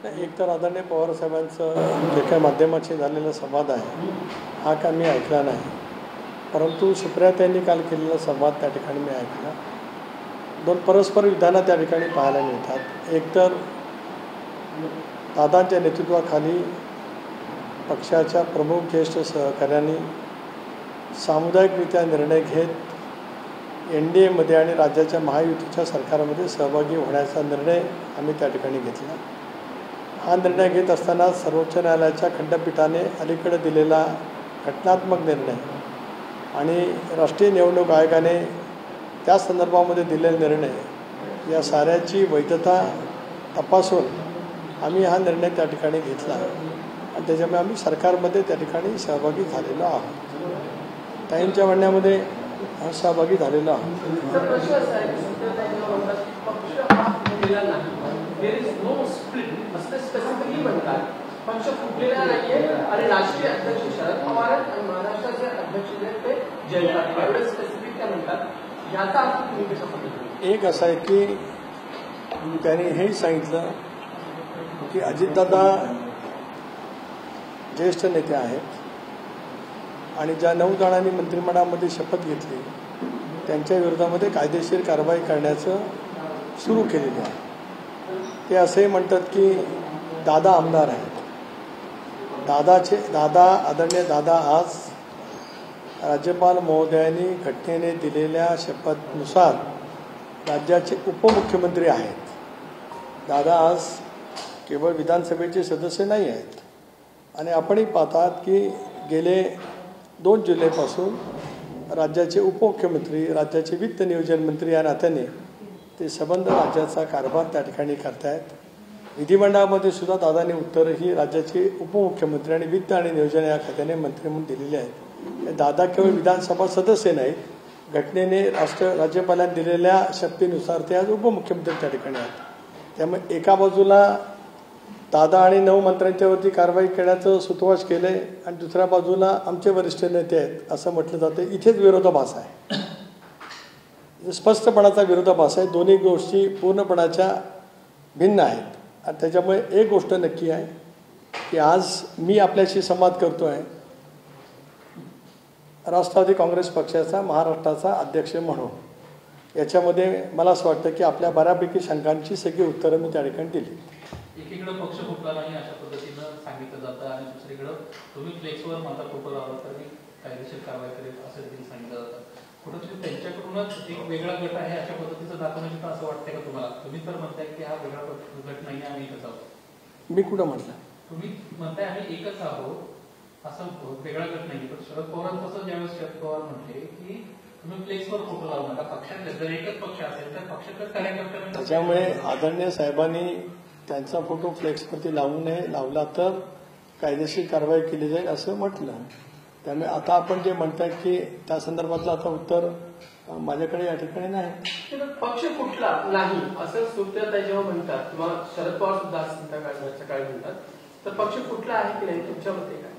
एक तर आदरणीय पवारसाहेबांचं जे काही माध्यमाशी झालेला संवाद आहे हा काय मी ऐकला नाही, परंतु सुप्रियाताईंनी काल केलेला संवाद त्या ठिकाणी मी ऐकला. दोन परस्पर विधानं त्या ठिकाणी पाहायला मिळतात. एक तर दादांच्या नेतृत्वाखाली पक्षाच्या प्रमुख ज्येष्ठ सहकाऱ्यांनी सामुदायिकरित्या निर्णय घेत NDAमध्ये आणि राज्याच्या महायुतीच्या सरकारमध्ये सहभागी होण्याचा निर्णय आम्ही त्या ठिकाणी घेतला. हा निर्णय घेत असताना सर्वोच्च न्यायालयाच्या खंडपीठाने अलीकडे दिलेला घटनात्मक निर्णय आणि राष्ट्रीय निवडणूक आयोगाने त्या संदर्भामध्ये दिलेला निर्णय या साऱ्याची वैधता तपासून आम्ही हा निर्णय त्या ठिकाणी घेतला आणि त्याच्यामुळे आम्ही सरकारमध्ये त्या ठिकाणी सहभागी झालेलो आहोत. ताईंच्या म्हणण्यामध्ये सहभागी झालेलो आहोत. पक्ष फुटलेला नाहीये आणि राष्ट्रीय अध्यक्ष शरद पवार आणि महाराष्ट्राचे अध्यक्ष ते जयंत पाटील एवढे स्पेसिफिक काय म्हणतात याचा अर्थ तुम्ही कशा पद्धतीने? एक असं आहे की त्यांनी हेही सांगितलं की अजितदादा ज्येष्ठ नेते आहेत आणि ज्या 9 जणांनी मंत्रिमंडळामध्ये शपथ घेतली त्यांच्या विरोधामध्ये कायदेशीर कारवाई करण्याचं सुरू केलेली आहे. ते असंही म्हणतात की दादा आमदार आहेत. आदरणीय दादा आज राज्यपाल महोदयांनी घटनेने दिलेल्या शपथनुसार राज्याचे उपमुख्यमंत्री आहेत. दादा आज केवळ विधानसभेचे सदस्य नाही आहेत आणि आपणही पाहतात की गेले 2 जुलैपासून राज्याचे उपमुख्यमंत्री राज्याचे वित्त नियोजन मंत्री या नात्याने ते संबंध राज्याचा कारभार त्या ठिकाणी करतायत. विधिमंडळामध्ये सुद्धा दादांनी उत्तरही राज्याचे उपमुख्यमंत्री आणि वित्त आणि नियोजन या खात्याने मंत्री म्हणून दिलेले आहेत. दादा केवळ विधानसभा सदस्य नाहीत, घटनेने राज्यपालांनी दिलेल्या शक्तीनुसार ते आज उपमुख्यमंत्री त्या ठिकाणी आहेत. त्यामुळे एका बाजूला दादा आणि 9 मंत्र्यांच्यावरती कारवाई करण्याचं सुतोवाच केलं आहे आणि दुसऱ्या बाजूला आमचे वरिष्ठ नेते आहेत असं म्हटलं जातं. इथेच विरोधाभास आहे, स्पष्टपणाचा विरोधाभास आहे. दोन्ही गोष्टी पूर्णपणाच्या भिन्न आहेत आणि त्याच्यामुळे एक गोष्ट नक्की आहे की आज मी आपल्याशी संवाद करतो आहे राष्ट्रवादी काँग्रेस पक्षाचा महाराष्ट्राचा अध्यक्ष म्हणून. याच्यामध्ये मला असं वाटतं की आपल्या बऱ्यापैकी शंकांची सगळी उत्तरं मी त्या ठिकाणी दिली. एकीकडे पक्ष फुटला नाही अशा पद्धतीनं सांगितलं जातं आणि दुसरीकडे तुम्ही फ्लेक्सवर माझा फोटो लावला तर मी कायदेशीर कारवाई करेल असं देखील सांगितलं जातं. कुठेतरी त्यांच्याकडूनच एक वेगळा गट आहे अशा पद्धतीचं दाखवण्याची तर असं वाटतंय का तुम्हाला? तुम्ही तर म्हणताय की हा वेगळा गट नाही, आम्ही एकच आहोत. मी कुठं म्हटलं? तुम्ही म्हणताय आम्ही एकच आहोत असं वेगळा गट नाही. पण शरद पवारांचं असं ज्यावेळेस शरद पवार म्हटले की तुम्ही फ्लेक्सवर फोटो लावू नका, पक्षातले जर एकच पक्ष असेल तर पक्षातच कार्यकर्त्यांना. त्याच्यामुळे आदरणीय साहेबांनी त्यांचा फोटो फ्लेक्सवरती लावू नये, लावला तर कायदेशीर कारवाई केली जाईल असं म्हटलं. त्यामुळे आता आपण जे म्हणताय की त्या संदर्भातलं आता उत्तर माझ्याकडे या ठिकाणी नाही. पक्ष फुटला नाही असं सुप्रियाताई जेव्हा म्हणतात किंवा शरद पवार सुद्धा सकाळी म्हणतात तर पक्ष फुटला आहे की नाही तुमच्या मते काय?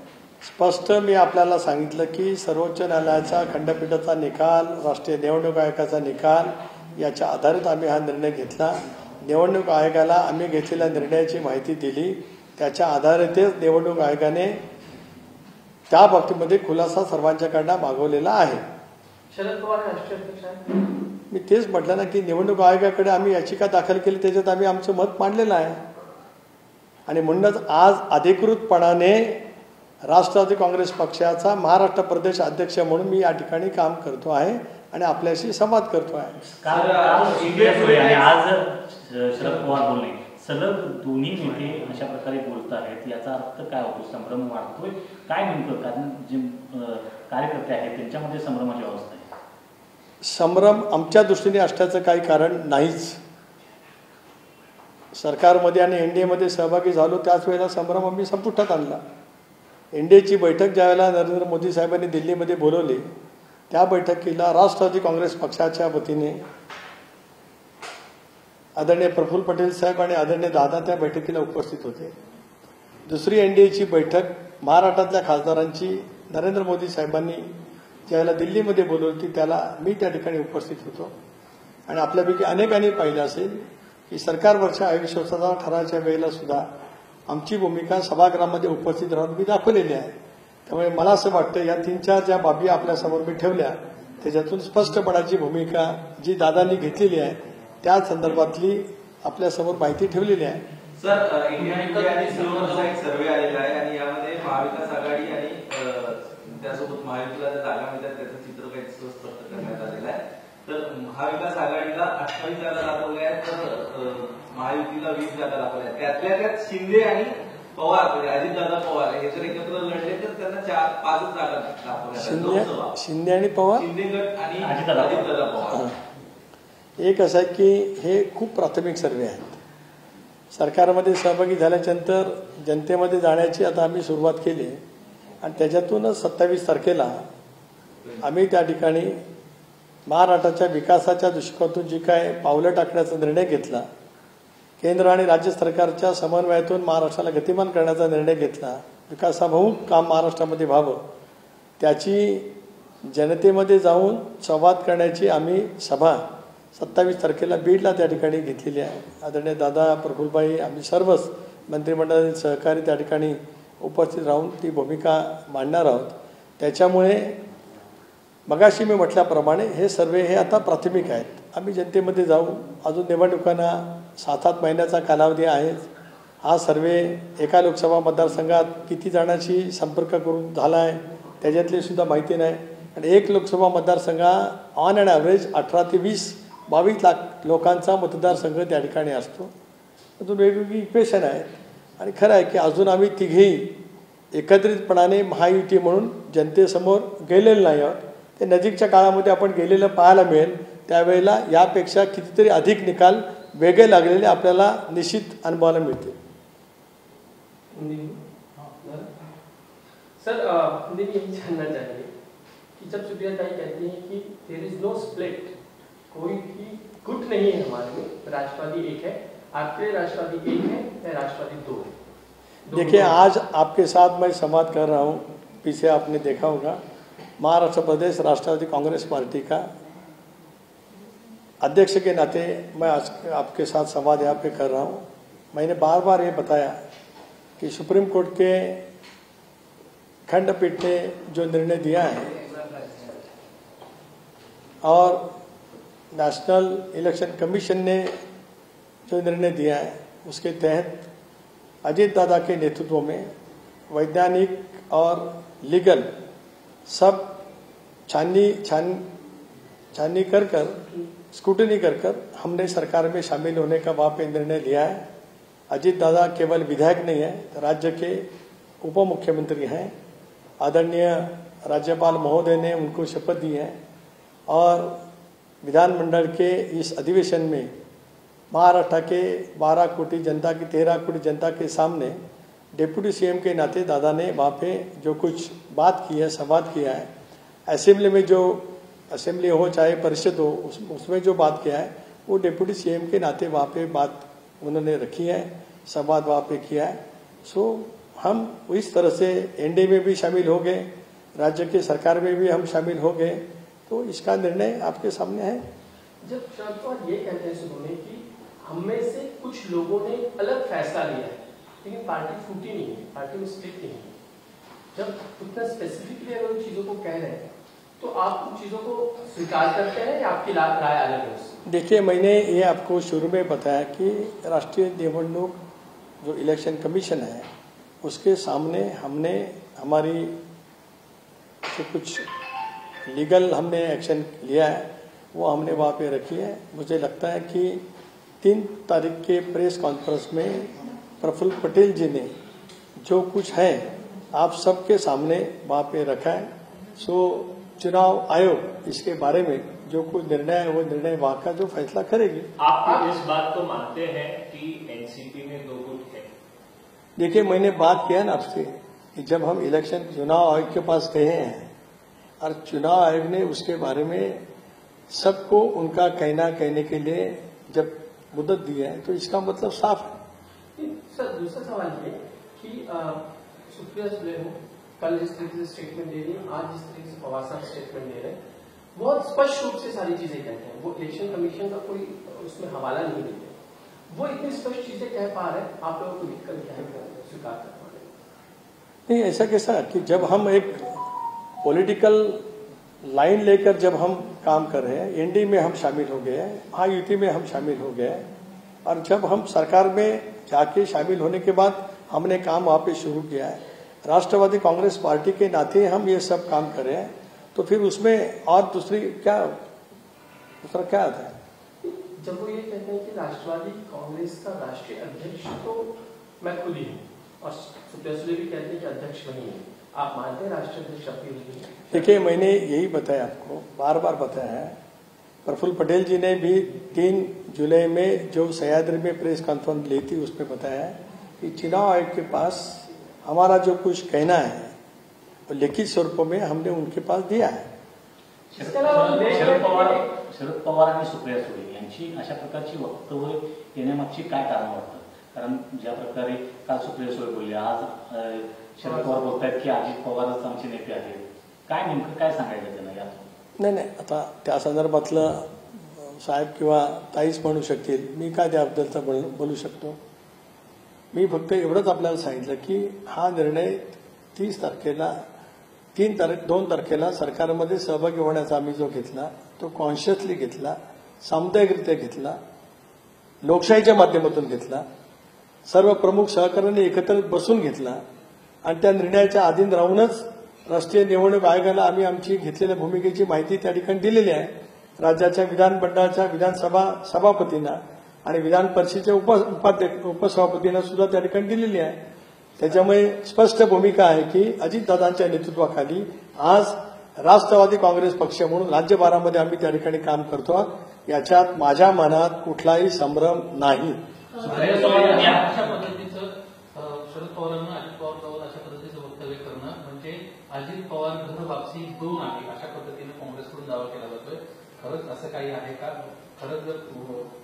स्पष्ट मी आपल्याला सांगितलं की सर्वोच्च न्यायालयाचा खंडपीठाचा निकाल, राष्ट्रीय निवडणूक आयोगाचा निकाल याच्या आधारित आम्ही हा निर्णय घेतला. निवडणूक आयोगाला आम्ही घेतलेल्या निर्णयाची माहिती दिली, त्याच्या आधारितच निवडणूक आयोगाने त्या बाबतीमध्ये खुलासा सर्वांच्याकडनं मागवलेला आहे. शरद पवार राष्ट्रीय अध्यक्ष आहेत. मी तेच म्हटलं ना की निवडणूक आयोगाकडे आम्ही याचिका दाखल केली, त्याच्यात आम्ही आमचं मत मांडलेलं आहे आणि म्हणूनच आज अधिकृतपणाने राष्ट्रवादी काँग्रेस पक्षाचा महाराष्ट्र प्रदेश अध्यक्ष म्हणून मी या ठिकाणी काम करतो आहे आणि आपल्याशी संवाद करतो आहे. आज शरद पवार बोलले सलग दोन्ही नेते अशा प्रकारे बोलत आहेत, याचा अर्थ काय होतो? संभ्रम वाढतोय काय नेमकं? कारण जे कार्यकर्ते आहेत त्यांच्यामध्ये संभ्रमाची अवस्था आहे. संभ्रम आमच्या दृष्टीने असण्याचं काही कारण नाहीच. सरकारमध्ये आणि NDAमध्ये सहभागी झालो त्याच वेळेला संभ्रम आम्ही संपुष्टात आणला. NDAची बैठक ज्यावेळेला नरेंद्र मोदी साहेबांनी दिल्लीमध्ये बोलवली त्या बैठकीला राष्ट्रवादी काँग्रेस पक्षाच्या वतीने आदरणीय प्रफुल्ल पटेल साहेब आणि आदरणीय दादा त्या बैठकीला उपस्थित होते. दुसरी NDAची बैठक महाराष्ट्रातल्या खासदारांची नरेंद्र मोदी साहेबांनी ज्यावेळेला दिल्लीमध्ये बोलवली होती त्याला मी त्या ठिकाणी उपस्थित होतो आणि आपल्यापैकी अनेकांनी पाहिलं असेल की सरकारवरच्या अविश्वासाचा ठरावाच्या वेळेला सुद्धा आमची भूमिका सभागृहामध्ये उपस्थित राहून मी दाखवलेली आहे. त्यामुळे मला असं वाटतं या 3-4 ज्या बाबी आपल्यासमोर मी ठेवल्या त्याच्यातून स्पष्टपणाची भूमिका जी दादांनी घेतलेली आहे त्या संदर्भातली आपल्यासमोर माहिती ठेवलेली आहे. सर, इंडिया आणि सिलोनचा एक सर्वे आलेला आहे आणि यामध्ये महाविकास आघाडी आणि त्यासोबत महायुतीला ज्या जागा मिळतात त्याचं चित्र काही स्पष्ट करण्यात आलेलं आहे. तर महाविकास आघाडीला 28 जागा दाखवल्या आहेत तर महायुतीला 20 जागा दाखवल्या आहेत. त्यातल्या त्यात शिंदे आणि पवार म्हणजे अजितदादा पवार हे जर एकत्र लढले तर त्यांना 4-5 जागा दाखवल्या. शिंदे आणि पवार, शिंदे गट आणि अजितदादा पवार. एक असं आहे की हे खूप प्राथमिक सर्वे आहेत. सरकारमध्ये सहभागी झाल्यानंतर जनतेमध्ये जाण्याची आता आम्ही सुरुवात केली आणि त्याच्यातूनच 27 तारखेला आम्ही त्या ठिकाणी महाराष्ट्राच्या विकासाच्या दृष्टिकोनातून जी काय पावलं टाकण्याचा निर्णय घेतला, केंद्र आणि राज्य सरकारच्या समन्वयातून महाराष्ट्राला गतिमान करण्याचा निर्णय घेतला, विकासाभिमुख काम महाराष्ट्रामध्ये व्हावं त्याची जनतेमध्ये जाऊन संवाद करण्याची आम्ही सभा 27 तारखेला बीडला त्या ठिकाणी घेतलेली आहे. आदरणीय दादा, प्रफुल्लभाई, आम्ही सर्वच मंत्रिमंडळातील सहकारी त्या ठिकाणी उपस्थित राहून ती भूमिका मांडणार आहोत. त्याच्यामुळे मगाशी मी म्हटल्याप्रमाणे हे सर्वे हे आता प्राथमिक आहेत. आम्ही जनतेमध्ये जाऊ, अजून निवडणुकांना 7-8 महिन्याचा कालावधी आहे. हा सर्वे एका लोकसभा मतदारसंघात किती जणांशी संपर्क करून झाला आहे त्याच्यातली सुद्धा माहिती नाही. आणि एक लोकसभा मतदारसंघा ऑन अँड ॲव्हरेज 18 ते 22 लाख लोकांचा मतदारसंघ त्या ठिकाणी असतो. अजून वेगवेगळी इक्वेशन आहेत आणि खरं आहे की अजून आम्ही तिघेही एकत्रितपणाने महायुती म्हणून जनतेसमोर गेलेलं नाही आहोत. ते नजीकच्या काळामध्ये आपण गेलेलं पाहायला मिळेल. त्यावेळेला यापेक्षा कितीतरी अधिक निकाल वेगळे लागलेले आपल्याला निश्चित अनुभवायला मिळतील. सर, मुझे यही जानना चाहिए कि जब सुप्रिया ताई कहती हैं कि देयर इज नो स्प्लिट, कोई भी गुट नहीं है हमारे में, राष्ट्रवादी एक है, आपके राष्ट्रवादी एक है या राष्ट्रवादी 2 है? देखिए, आज आपके साथ मैं संवाद कर रहा हूँ. पीछे आपने देखा होगा महाराष्ट्र प्रदेश राष्ट्रवादी कांग्रेस पार्टी का अध्यक्ष के नाते मैं आज आपके साथ संवाद यहाँ पे कर रहा हूँ. मैंने बार बार ये बताया कि सुप्रीम कोर्ट के खंडपीठ ने जो निर्णय दिया है और नेशनल इलेक्शन कमीशन ने जो निर्णय दिया है उसके तहत अजीत दादा के नेतृत्व में वैज्ञानिक और लीगल सब छाननी कर स्क्रूटनी कर हमने सरकार में शामिल होने का वहाँ पे निर्णय लिया है. अजीत दादा केवल विधायक नहीं है, राज्य के उप मुख्यमंत्री हैं. आदरणीय राज्यपाल महोदय ने उनको शपथ दी है और विधानमंडल के इस अधिवेशन में महाराष्ट्र के 12 कोटी जनता की 13 कोटी जनता के सामने डिप्टी सीएम के नाते दादा ने वहाँ पे जो कुछ बात की है, संवाद किया है, असेंबली में जो असेंबली हो चाहे परिषद हो उसमें जो बात किया है वो डिप्टी सीएम के नाते वहाँ पे बात उन्होंने रखी है, संवाद वहाँ पे किया है. सो हम इस तरह से एनडीए में भी शामिल हो गए, राज्य की सरकार में भी हम शामिल हो गए. तो इसका निर्णय आपके सामने है. जब शरद पवार ये कहते हैं सुनने कि हम में से कुछ लोगों ने अलग फैसला लिया है लेकिन पार्टी फूटी नहीं है, पार्टी में स्प्लिट नहीं है, जब उतना स्पेसिफिकली अगर उन चीजों को कह रहे हैं तो आप उन चीजों को स्वीकार करते हैं या आपकी राय अलग है उससे? देखिए, मैंने ये आपको शुरू में बताया कि राष्ट्रीय निवडणूक जो इलेक्शन कमीशन है उसके सामने हमने हमारी जो कुछ लीगल हमने एक्शन लिया है वो हमने वहाँ पे रखी है. मुझे लगता है कि 3 तारीख के प्रेस कॉन्फ्रेंस में प्रफुल्ल पटेल जी ने जो कुछ है आप सबके सामने वहाँ पे रखा है. सो चुनाव आयोग इसके बारे में जो कुछ निर्णय है वो निर्णय वहाँ का जो फैसला करेगी. आप इस बात को मानते हैं कि एनसीपी में 2 गुट है? देखिए, मैंने बात किया ना आपसे कि जब हम इलेक्शन चुनाव आयोग के पास गए हैं और चुनाव आयोग ने उसके बारे में सबको उनका कहने के लिए जब मुद्दत दी है तो इसका मतलब साफ है. सर, दूसरा सवाल ये कि सुप्रिया सुले हो कल जिस तरीके से स्टेटमेंट दे रही है, आज जिस तरीके से पवार साहब स्टेटमेंट दे रहे हैं, बहुत स्पष्ट रूप से सारी चीजें कहते हैं. वो इलेक्शन कमीशन का कोई उसमें हवाला नहीं देते, वो इतनी स्पष्ट चीजें कह पा रहे हैं, आप लोगों को दिक्कत क्या है? स्वीकार करना पड़ेगा? नहीं, ऐसा कैसा कि जब हम एक पॉलिटिकल लाइन लेकर जब हम काम कर रहे हैं, एनडीए में हम शामिल हो गए हैं, महायुति में हम शामिल हो गए हैं, और जब हम सरकार में जाके शामिल होने के बाद हमने काम वहाँ पे शुरू किया है, राष्ट्रवादी कांग्रेस पार्टी के नाते हम ये सब काम कर रहे हैं, तो फिर उसमें और दूसरा क्या आता है? जब वो ये कहते हैं कि राष्ट्रवादी कांग्रेस का राष्ट्रीय अध्यक्ष तो मैं खुद ही हूँ, और सुप्रिया सुले भी कहते हैं कि अध्यक्ष वही है, आप मानते हैं राष्ट्रीय अध्यक्ष अपनी होगी? देखिए, मैंने यही बताया आपको, बार बार बताया है। प्रफुल्ल पटेल जी ने भी 3 जुलाई में जो सह्याद्री में प्रेस कॉन्फ्रेंस ली थी उसमें बताया है कि चुनाव आयोग के पास हमारा जो कुछ कहना है वो लिखित स्वरूप में हमने उनके पास दिया है। शरद पवार आणि सुप्रिया सुळे यांची अशा प्रकारची वक्तव्य येण्यामागची काय कारण वाटतं? कारण ज्या प्रकारे काल सुप्रिया सुळे बोलले, आज शरद पवार बोलतायत की अजित पवारच आमचे नेते आहेत, काय नेमकं काय सांगायचं त्यांना यात? नाही, आता त्या संदर्भातलं साहेब किंवा ताईच म्हणू शकतील, मी काय त्याबद्दलचं बोलू शकतो? मी फक्त एवढंच आपल्याला सांगितलं की हा निर्णय 2 तारखेला सरकारमध्ये सहभागी होण्याचा आम्ही जो घेतला तो कॉन्शियसली घेतला, सामुदायिकरित्या घेतला, लोकशाहीच्या माध्यमातून घेतला, सर्व प्रमुख सहकार्याने एकत्र बसून घेतला, आणि त्या निर्णयाच्या अधीन राहूनच राष्ट्रीय निवडणूक आयोगाला आम्ही आमची घेतलेल्या भूमिकेची माहिती त्या ठिकाणी दिलेली आहे. राज्याच्या विधानमंडळाच्या विधानसभा सभापतींना आणि विधान परिषदेच्या उपसभापतींना सुद्धा त्या ठिकाणी दिलेली आहे. त्याच्यामुळे स्पष्ट भूमिका आहे की अजितदादांच्या नेतृत्वाखाली आज राष्ट्रवादी काँग्रेस पक्ष म्हणून राज्यभरामध्ये आम्ही त्या ठिकाणी काम करतो. याच्यात माझ्या मनात कुठलाही संभ्रम नाही. अशा पद्धतीचं शरद पवारांना अजित पवार अशा पद्धतीचं वक्तव्य करणं म्हणजे अजित पवार घर वापसी 2 आहे अशा पद्धतीने काँग्रेसकडून दावा केला जातोय. खरंच असं काही आहे का? खरंच जर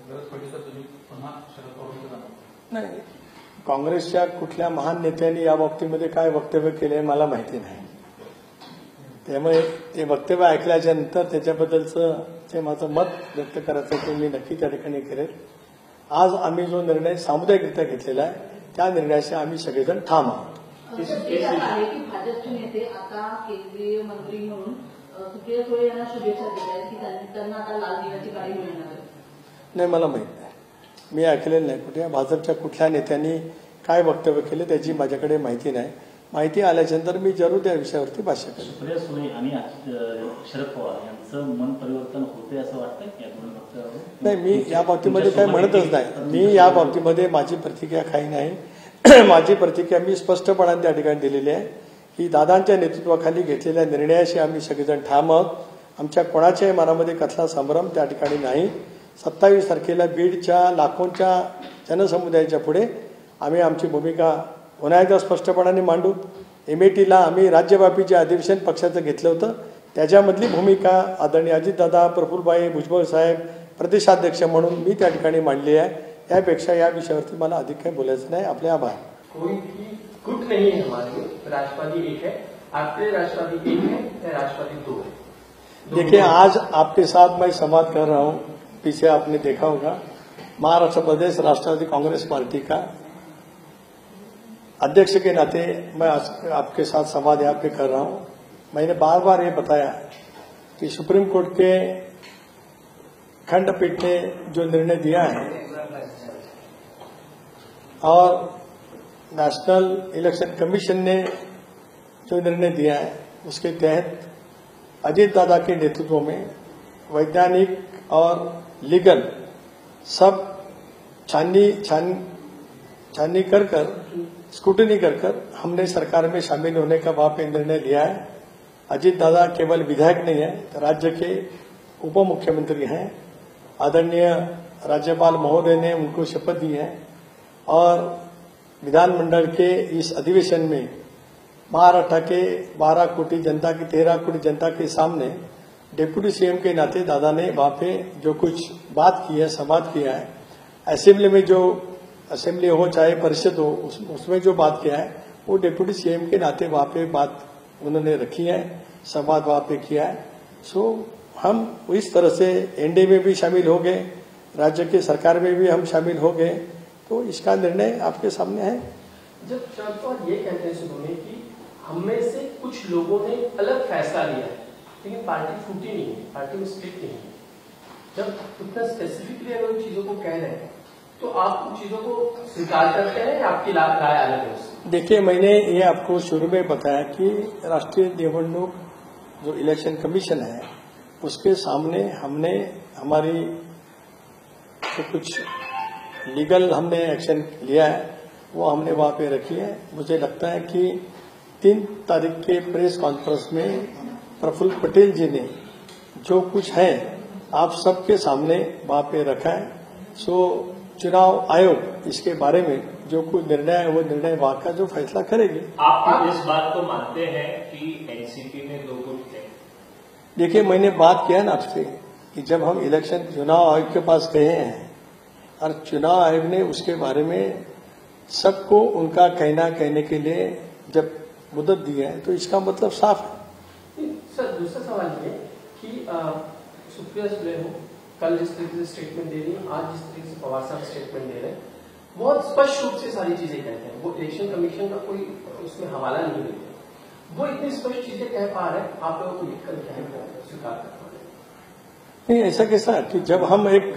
गरज पडली तर तुम्ही पुन्हा शरद पवारांचं जाणार? नाही, काँग्रेसच्या कुठल्या महान नेत्यांनी या बाबतीमध्ये काय वक्तव्य केले मला माहिती नाही. त्यामुळे ते वक्तव्य ऐकल्याच्या नंतर त्याच्याबद्दलचं जे माझं मत व्यक्त करायचं ते मी नक्की त्या ठिकाणी करेल. आज आम्ही जो निर्णय सामुदायिकरित्या घेतलेला आहे त्या निर्णयाशी आम्ही सगळेजण ठाम आहोत. भाजपचे नेते आता केंद्रीय मंत्री म्हणून सुप्रिया सुळे यांना शुभेच्छा देत आहेत की त्यांना आता लाल दिव्याची गाडी मिळणार आहे. नाही, मला माहित नाही, मी ऐकलेलं नाही कुठे भाजपच्या कुठल्या नेत्यांनी काय वक्तव्य केले त्याची माझ्याकडे माहिती नाही. माहिती आल्याच्यानंतर मी जरूर त्या विषयावरती भाष्य करेन. सुप्रिया सुळे आणि शरद पवार यांचं मन परिवर्तन होते असं वाटतं या दोन वक्तव्यावर? नाही, मी या बाबतीमध्ये काय म्हणतच नाही. मी या बाबतीमध्ये माझी प्रतिक्रिया काही नाही. माझी प्रतिक्रिया मी स्पष्टपणाने त्या ठिकाणी दिलेली आहे की दादांच्या नेतृत्वाखाली घेतलेल्या निर्णयाशी आम्ही सगळेजण ठाम आहोत. आमच्या कोणाच्याही मनामध्ये कसला संभ्रम त्या ठिकाणी नाही. 27 तारखेला बीडच्या लाखोंच्या जनसमुदायाच्या पुढे आम्ही आमची भूमिका पुन्हा एकदा स्पष्टपणाने मांडू. एमएटीला आम्ही राज्यव्यापी जे अधिवेशन पक्षाचं घेतलं होतं त्याच्यामधली भूमिका आदरणीय अजितदादा, प्रफुल्लभाई, भुजबळ साहेब प्रदेशाध्यक्ष म्हणून मी त्या ठिकाणी मांडली आहे. यापेक्षा या विषयावरती मला अधिक काही बोलायचं नाही. आपले आभार. कोई भी गुट नहीं है हमारे में, राष्ट्रवादी एक है. आपके राष्ट्रवादी एक है या राष्ट्रवादी 2 है? देखिए, आज आपके साथ मैं संवाद कर रहा हूं. पीछे आपने देखा होगा महाराष्ट्र प्रदेश राष्ट्रवादी कांग्रेस पार्टी का अध्यक्ष के नाते मैं आज आपके साथ संवाद यहाँ पे कर रहा हूं. मैंने बार बार ये बताया कि सुप्रीम कोर्ट के खंडपीठ ने जो निर्णय दिया है और नेशनल इलेक्शन कमीशन ने जो निर्णय दिया है उसके तहत अजितदादा के नेतृत्व में वैज्ञानिक और लीगल सब छाननी कर स्क्रूटनी कर हमने सरकार में शामिल होने का वहां पे निर्णय लिया है. अजितदादा केवल विधायक नहीं है, राज्य के उप मुख्यमंत्री हैं. आदरणीय राज्यपाल महोदय ने उनको शपथ दी है और विधानमंडल के इस अधिवेशन में महाराष्ट्र के 12 कोटी जनता की 13 कोटी जनता के सामने डिप्टी सीएम के नाते दादा ने वहां पे जो कुछ बात की है, संवाद किया है, असेंबली में जो असेंबली हो चाहे परिषद हो उसमें जो बात किया है वो डिप्टी सीएम के नाते वहां पे बात उन्होंने रखी है, संवाद वहां पे किया है. सो हम इस तरह से एनडीए में भी शामिल हो गए, राज्य की सरकार में भी हम शामिल हो गए. तो इसका निर्णय आपके सामने है. जब शरद पवार ये कहते हैं शुरू में कि हम में से कुछ लोगों ने अलग फैसला लिया है, लेकिन पार्टी फूटी नहीं है, पार्टी में स्प्लिट नहीं है, जब उतना स्पेसिफिकली अगर उन चीजों को कह रहे हैं तो आप उन चीजों को स्वीकार करते हैं या आपकी राय अलग है उससे? देखिए, मैंने ये आपको शुरू में बताया कि राष्ट्रीय निवडणूक जो इलेक्शन कमीशन है उसके सामने हमने हमारी जो कुछ लीगल हमने एक्शन लिया है वो हमने वहाँ पे रखी है। मुझे लगता है कि 3 तारीख के प्रेस कॉन्फ्रेंस में प्रफुल्ल पटेल जी ने जो कुछ है आप सबके सामने वहाँ पे रखा है। सो चुनाव आयोग इसके बारे में जो कुछ निर्णय है वो निर्णय वहाँ का जो फैसला करेगी। आप इस बात को मानते हैं कि एनसीपी में 2 गुट थे? देखिए, मैंने बात किया ना आपसे कि जब हम इलेक्शन चुनाव आयोग के पास गए हैं और चुनाव आयोग ने उसके बारे में सबको उनका कहने के लिए जब मुद्दत दी है तो इसका मतलब साफ है। सर, दूसरा सवाल ये कि सुप्रिया सुले हो कल जिस तरीके से स्टेटमेंट दे रही है, आज जिस तरीके से पवार साहब स्टेटमेंट दे रहे हैं, बहुत स्पष्ट रूप से सारी चीजें कहते हैं। वो इलेक्शन कमीशन का कोई उसमें हवाला नहीं देते, वो इतनी स्पष्ट चीजें कह पा रहे हैं, आप लोगों को लिखकर स्वीकार कर पा रहे हैं। नहीं, ऐसा कैसा कि जब हम एक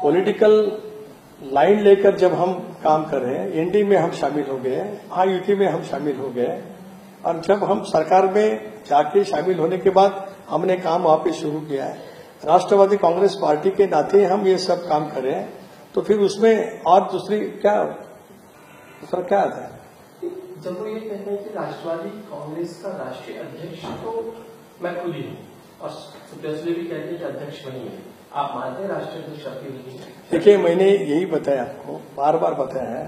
पॉलिटिकल लाइन लेकर जब हम काम कर रहे हैं, एनडी में हम शामिल हो गए, यूटी में हम शामिल हो गए, और जब हम सरकार में जाके शामिल होने के बाद हमने काम वहां पे शुरू किया है, राष्ट्रवादी कांग्रेस पार्टी के नाते हम ये सब काम कर रहे हैं, तो फिर उसमें और दूसरा क्या आता है? जब वो ये कहते हैं कि राष्ट्रवादी कांग्रेस का राष्ट्रीय अध्यक्ष तो मैं खुद ही हूँ, और सुप्रिया सुले भी कहते हैं कि अध्यक्ष बनी है, आप मानते हैं राष्ट्रीय अध्यक्ष आपकी नहीं है? देखिए, मैंने यही बताया आपको, बार बार बताया है।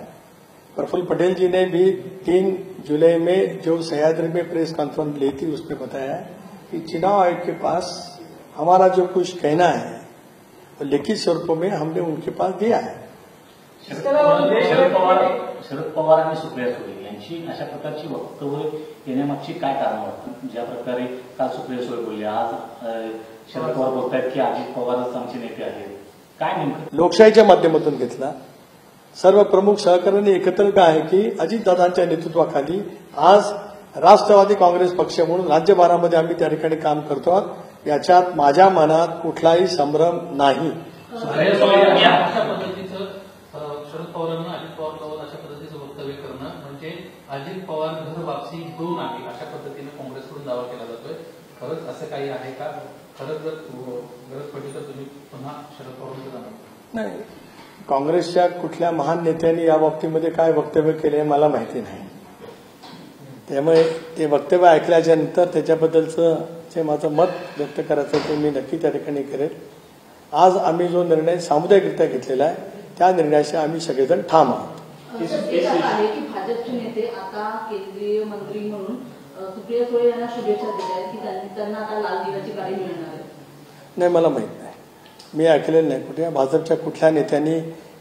प्रफुल्ल पटेल जी ने भी 3 जुलाई में जो सह्याद्री में प्रेस कॉन्फ्रेंस ली थी उसमें बताया कि चुनाव आयोग के पास हमारा जो कुछ कहना है वो लिखित स्वरूपों में हमने उनके पास दिया है। शरद पवार आणि सुप्रिया सुळे यांची अशा प्रकारची वक्तव्य येण्यामागची काय कारण वाटतं? ज्या प्रकारे काल सुप्रिया सुळे बोलले, आज शरद पवार बोलतायत की अजित पवारच आमचे नेते आहेत, काय नेमकं? लोकशाहीच्या माध्यमातून घेतला। सर्व प्रमुख सहकार्याने एकत्र काय आहे की अजितदादांच्या नेतृत्वाखाली आज राष्ट्रवादी काँग्रेस पक्ष म्हणून राज्यभरामध्ये आम्ही त्या ठिकाणी काम करतो आहोत। याच्यात माझ्या मनात कुठलाही संभ्रम नाही। अशा पद्धतीचं शरद पवारांना अजित पवार अशा पद्धतीचं वक्तव्य करणं म्हणजे अजित पवार घर वापसी 2 आहे अशा पद्धतीने काँग्रेसकडून दावा केला जातोय। खरंच असं काही आहे का? खरंच जर गरज पडली तर तुम्ही पुन्हा शरद पवारांकडे जाणार? नाही, काँग्रेसच्या कुठल्या महान नेत्यांनी या बाबतीमध्ये काय वक्तव्य केले मला माहिती नाही, त्यामुळे ते वक्तव्य ऐकल्याच्या नंतर त्याच्याबद्दलचं जे माझं मत व्यक्त करायचं ते मी नक्की त्या ठिकाणी करेल। आज आम्ही जो निर्णय सामुदायिकरित्या घेतलेला आहे त्या निर्णयाशी आम्ही सगळेजण ठाम आहोत। आहे की भाजपचे नेते आता केंद्रीय मंत्री म्हणून सुप्रिया सुळे यांना शुभेच्छा देत आहेत की त्यांना आता लाल दिव्याची गाडी मिळणार आहे? नाही, मला माहित नाही, मी ऐकलेलं नाही कुठे भाजपच्या कुठल्या नेत्यांनी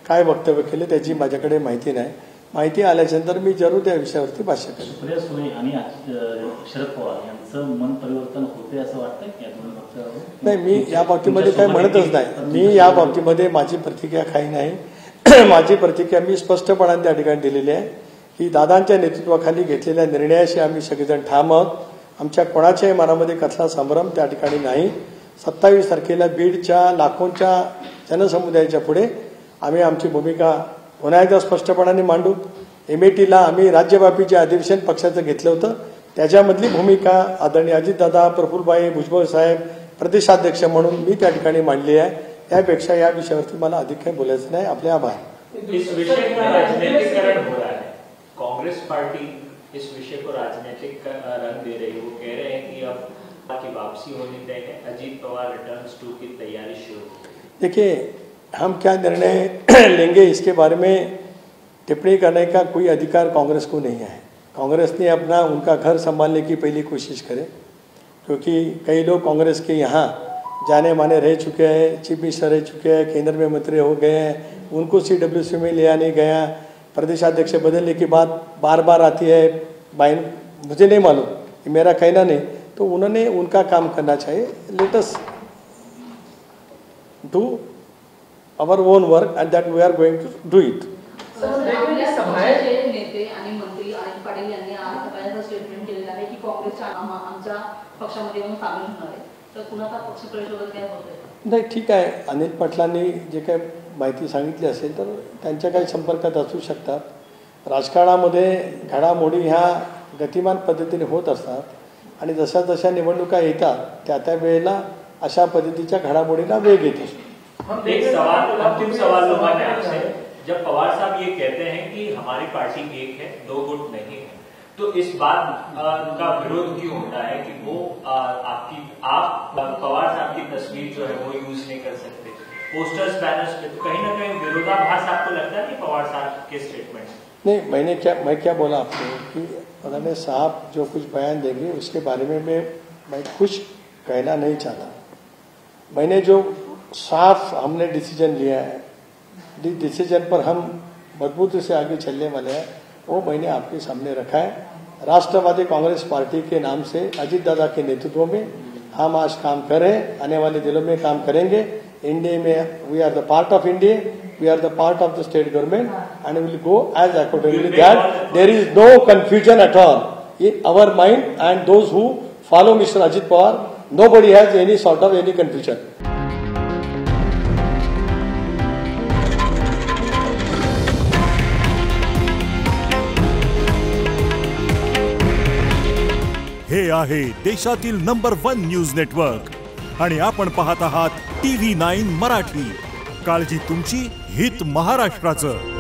काय वक्तव्य केले त्याची माझ्याकडे माहिती नाही। माहिती आल्याच्यानंतर मी जरूर त्या विषयावरती भाष्य करेन। सुप्रिया सुळे आणि शरद पवार यांचं मन परिवर्तन होते असं वाटतं या दोन वक्तव्यावर? नाही, मी या बाबतीमध्ये काय म्हणतच नाही, मी या बाबतीमध्ये माझी प्रतिक्रिया काही नाही। माझी प्रतिक्रिया मी स्पष्टपणाने त्या ठिकाणी दिलेली आहे की दादांच्या नेतृत्वाखाली घेतलेल्या निर्णयाशी आम्ही सगळेजण ठाम आहोत। आमच्या कोणाच्याही मनामध्ये कसला संभ्रम त्या ठिकाणी नाही। 27 तारखेला बीडच्या लाखोंच्या जनसमुदायाच्या पुढे आम्ही आमची भूमिका पुन्हा एकदा स्पष्टपणाने मांडू। एमएटीला आम्ही राज्यव्यापी जे अधिवेशन पक्षाचं घेतलं होतं त्याच्यामधली भूमिका आदरणीय अजितदादा, प्रफुल्लभाई, भुजबळ साहेब प्रदेशाध्यक्ष म्हणून मी त्या ठिकाणी मांडली आहे। त्यापेक्षा या विषयावरती मला अधिक काही बोलायचं नाही। आपले आभार। इस विषय का राजनीतिकरण हो रहा है, कांग्रेस पार्टी इस विषय को राजनीतिक रंग दे रही है। वो कह रहे हैं कि अब की वापसी होनी तय है, अजीत पवार रिटर्न्स 2 की तैयारी शुरू हो गई। देखिए, हम क्या निर्णय लेंगे इसके बारे में टिप्पणी करने का कोई अधिकार कांग्रेस को नहीं है। कांग्रेस ने अपना उनका घर संभालने की पहली कोशिश करे, क्योंकि कई लोग कांग्रेस के यहाँ जाने माने रह चुके हैं, चीफ मिनिस्टर रह चुके हैं, केंद्र में मंत्री हो गए हैं, उनको CWC में लिया नहीं गया। प्रदेशाध्यक्ष बदलने की बात बार बार आती है, मुझे नहीं मालूम, ये मेरा कहना नहीं, तो उन्होंने उनका काम करना चाहिए। Let us do our own work and that we are going to do it। आपल्या पक्षाचे नेते आणि मंत्री अनिल पाटील यांनी आज सकाळी स्टेटमेंट केलेलं आहे की काँग्रेसच्या आमच्या पक्षामध्ये येऊन सामील होणार आहे, तर कुणाचा पक्षप्रवेश वगैरे काय होतोय? नाही, ठीक आहे. अनिल पाटलांनी जे काही माहिती सांगितली असेल तर त्यांच्या काही संपर्कात असू शकतात. राजकारणामध्ये घडामोडी ह्या गतिमान पद्धतीने होत असतात आणि जशा जशा निवडणुका येतात त्या त्या वेळेला अशा पद्धतीच्या घडामोडींना वेग येतो. एक सवाल, अंतिम सवाल लूंगा मैं आपसे. जब पवार साहब ये कहते हैं कि हमारी पार्टी एक है, दो गुट नहीं है, तो इस बात का विरोध क्यों होता है कि वो आप पवार साहब की तस्वीर जो है वो यूज नहीं कर सकते पोस्टर्स बैनर्स पे? तो कहीं ना कहीं विरोधाभास आपको लगता है कि पवार साहब के स्टेटमेंट? नहीं, मैं क्या बोला आपको कि मौलाना साहब जो कुछ बयान देंगे उसके बारे में मैं कुछ कहना नहीं चाहता. मैंने जो साफ हमने डिसीजन लिया है, डिसीजन पर हम मजबूती से आगे चलने वाले हैं, वो मैंने आपके सामने रखा है. राष्ट्रवादी कांग्रेस पार्टी के नाम से अजीत दादा के नेतृत्व में हम आज काम कर रहे हैं, आने वाले दिनों में काम करेंगे. इंडिया में we are the part of India, we are the part of the state government and we will go as accordingly. That there is no confusion at all in our mind, and those who follow Mr. Ajit Pawar, nobody has any sort of any confusion. हे आहे देशातील number 1 news network आणि आपण पाहत आहात TV9 Marathi. काळजी तुमची, हित महाराष्ट्राचं.